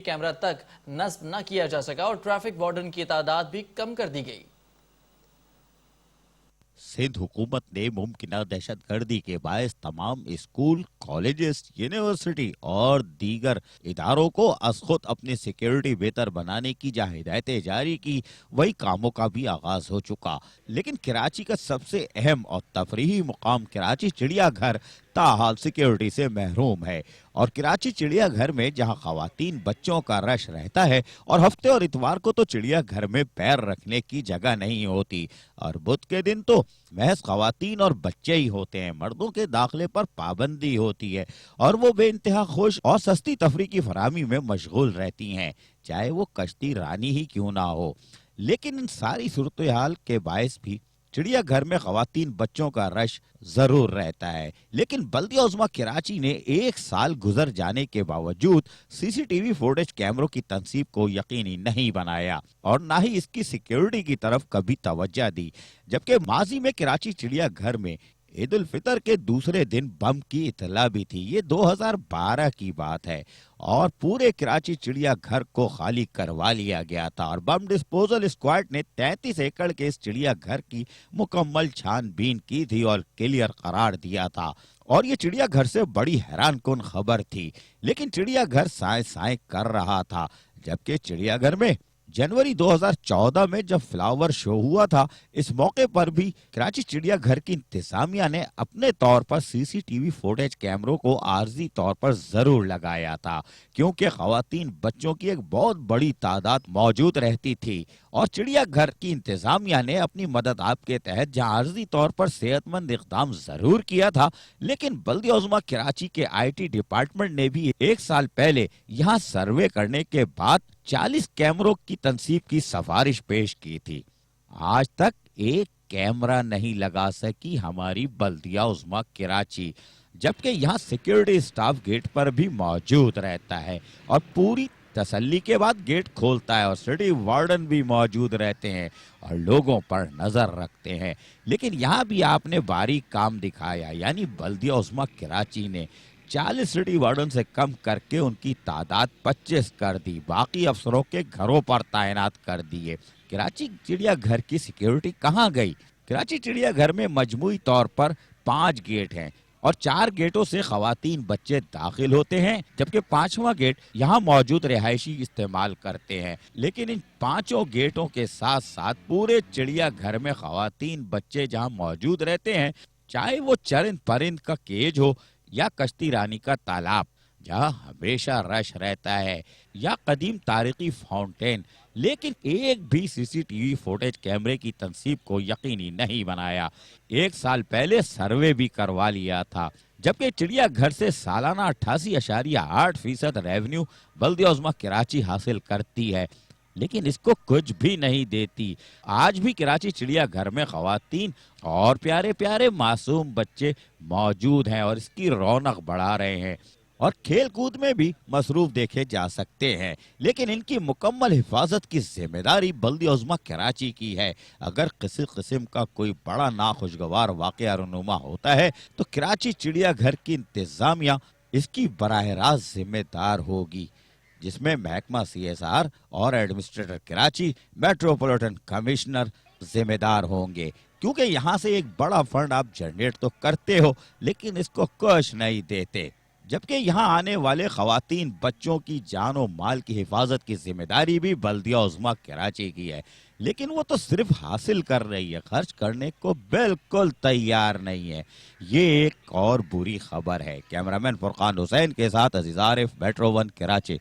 Camera تک نصب نہ کیا جا سکا اور ٹریفک وارڈن کی تعداد بھی کم کر دی گئی۔ سندھ حکومت نے ممکنہ دہشت گردی کے باعث تمام اسکول، کالجز، یونیورسٹی اور دیگر اداروں کو از خود اپنی سیکیورٹی بہتر بنانے کی جہاں ہدایتیں جاری کی، وہی کاموں کا بھی آغاز ہو چکا۔ لیکن کراچی کا سب سے اہم اور تفریحی مقام کراچی چڑیا گھر تاحال سیکیورٹی سے محروم ہے، اور کراچی چڑیا گھر میں جہاں خواتین بچوں کا رش رہتا ہے اور ہفتے اور اتوار کو تو چڑیا گھر میں پیر رکھنے کی جگہ نہیں ہوتی، اور بدھ کے دن تو محض خواتین اور بچے ہی ہوتے ہیں، مردوں کے داخلے پر پابندی ہوتی ہے اور وہ بے انتہا خوش اور سستی تفریح کی فراہمی میں مشغول رہتی ہیں، چاہے وہ کشتی رانی ہی کیوں نہ ہو۔ لیکن ان ساری صورتحال کے باعث بھی چڑیا گھر میں خواتین بچوں کا رش ضرور رہتا ہے، لیکن بلدیہ عظمیٰ کراچی نے ایک سال گزر جانے کے باوجود سی سی ٹی وی فوٹیج کیمروں کی تنصیب کو یقینی نہیں بنایا اور نہ ہی اس کی سیکیورٹی کی طرف کبھی توجہ دی، جبکہ ماضی میں کراچی چڑیا گھر میں عید الفطر کے دوسرے دن بم کی اطلاع بھی تھی۔ یہ 2012 کی بات ہے اور پورے کراچی چڑیا گھر کو خالی کروا لیا گیا تھا اور بم ڈسپوزل اسکواڈ نے 33 ایکڑ کے اس چڑیا گھر کی مکمل چھان بین کی تھی اور کلیئر قرار دیا تھا، اور یہ چڑیا گھر سے بڑی حیران کن خبر تھی۔ لیکن چڑیا گھر سائیں سائیں کر رہا تھا، جبکہ چڑیا گھر میں جنوری 2014 میں جب فلاور شو ہوا تھا، اس موقع پر بھی کراچی چڑیا گھر کی انتظامیہ نے اپنے طور پر سی سی ٹی وی فوٹیج کیمروں کو عارضی طور پر ضرور لگایا تھا، کیونکہ خواتین بچوں کی ایک بہت بڑی تعداد موجود رہتی تھی، اور چڑیا گھر کی انتظامیہ نے اپنی مدد آپ کے تحت جہاں عارضی طور پر صحت مند اقدام ضرور کیا تھا، لیکن بلدیہ عظمیٰ کراچی کے آئی ٹی ڈپارٹمنٹ نے بھی ایک سال پہلے یہاں سروے کرنے کے بعد 40 کیمروں کی تنصیب کی سفارش پیش کی تھی۔ آج تک ایک کیمرہ نہیں لگا سکی ہماری بلدیہ عظمیٰ کراچی، جبکہ یہاں سیکیورٹی اسٹاف گیٹ پر بھی موجود رہتا ہے اور پوری تسلی کے بعد گیٹ کھولتا ہے، اور سٹی وارڈن بھی موجود رہتے ہیں اور لوگوں پر نظر رکھتے ہیں۔ لیکن یہاں بھی آپ نے باریک کام دکھایا، یعنی بلدیہ عظمیٰ کراچی نے 40 سٹی وارڈن سے کم کر کے ان کی تعداد 25 کر دی، باقی افسروں کے گھروں پر تعینات کر دیے۔ کراچی چڑیا گھر کی سیکیورٹی کہاں گئی؟ کراچی چڑیا گھر میں مجموعی طور پر 5 گیٹ ہیں اور 4 گیٹوں سے خواتین بچے داخل ہوتے ہیں، جبکہ 5واں گیٹ یہاں موجود رہائشی استعمال کرتے ہیں۔ لیکن ان 5 گیٹوں کے ساتھ ساتھ پورے چڑیا گھر میں خواتین بچے جہاں موجود رہتے ہیں، چاہے وہ چرند پرند کا کیج ہو یا کشتی رانی کا تالاب جہاں ہمیشہ رش رہتا ہے، یا قدیم تاریخی فاؤنٹین، لیکن ایک بھی سی سی ٹی وی فوٹیج کیمرے کی تنصیب کو یقینی نہیں بنایا۔ ایک سال پہلے سروے بھی کروا لیا تھا، جبکہ چڑیا گھر سے سالانہ 88.8% ریونیو بلدیہ عظمیٰ کراچی حاصل کرتی ہے، لیکن اس کو کچھ بھی نہیں دیتی۔ آج بھی کراچی چڑیا گھر میں خواتین اور پیارے پیارے معصوم بچے موجود ہیں اور اس کی رونق بڑھا رہے ہیں، اور کھیل کود میں بھی مصروف دیکھے جا سکتے ہیں، لیکن ان کی مکمل حفاظت کی ذمہ داری بلدیہ عظمیٰ کراچی کی ہے۔ اگر کسی قسم کا کوئی بڑا ناخوشگوار واقعہ رونما ہوتا ہے تو کراچی چڑیا گھر کی انتظامیہ اس کی براہ راست ذمہ دار ہوگی، جس میں محکمہ سی ایس آر اور ایڈمنسٹریٹر کراچی میٹروپولیٹن کمشنر ذمہ دار ہوں گے، کیونکہ یہاں سے ایک بڑا فنڈ آپ جنریٹ تو کرتے ہو لیکن اس کو کچھ نہیں دیتے، جبکہ یہاں آنے والے خواتین بچوں کی جان و مال کی حفاظت کی ذمہ داری بھی بلدیہ عظمیٰ کراچی کی ہے، لیکن وہ تو صرف حاصل کر رہی ہے، خرچ کرنے کو بالکل تیار نہیں ہے۔ یہ ایک اور بری خبر ہے۔ کیمرامین فرقان حسین کے ساتھ عزیز عارف، میٹرو 1 کراچی۔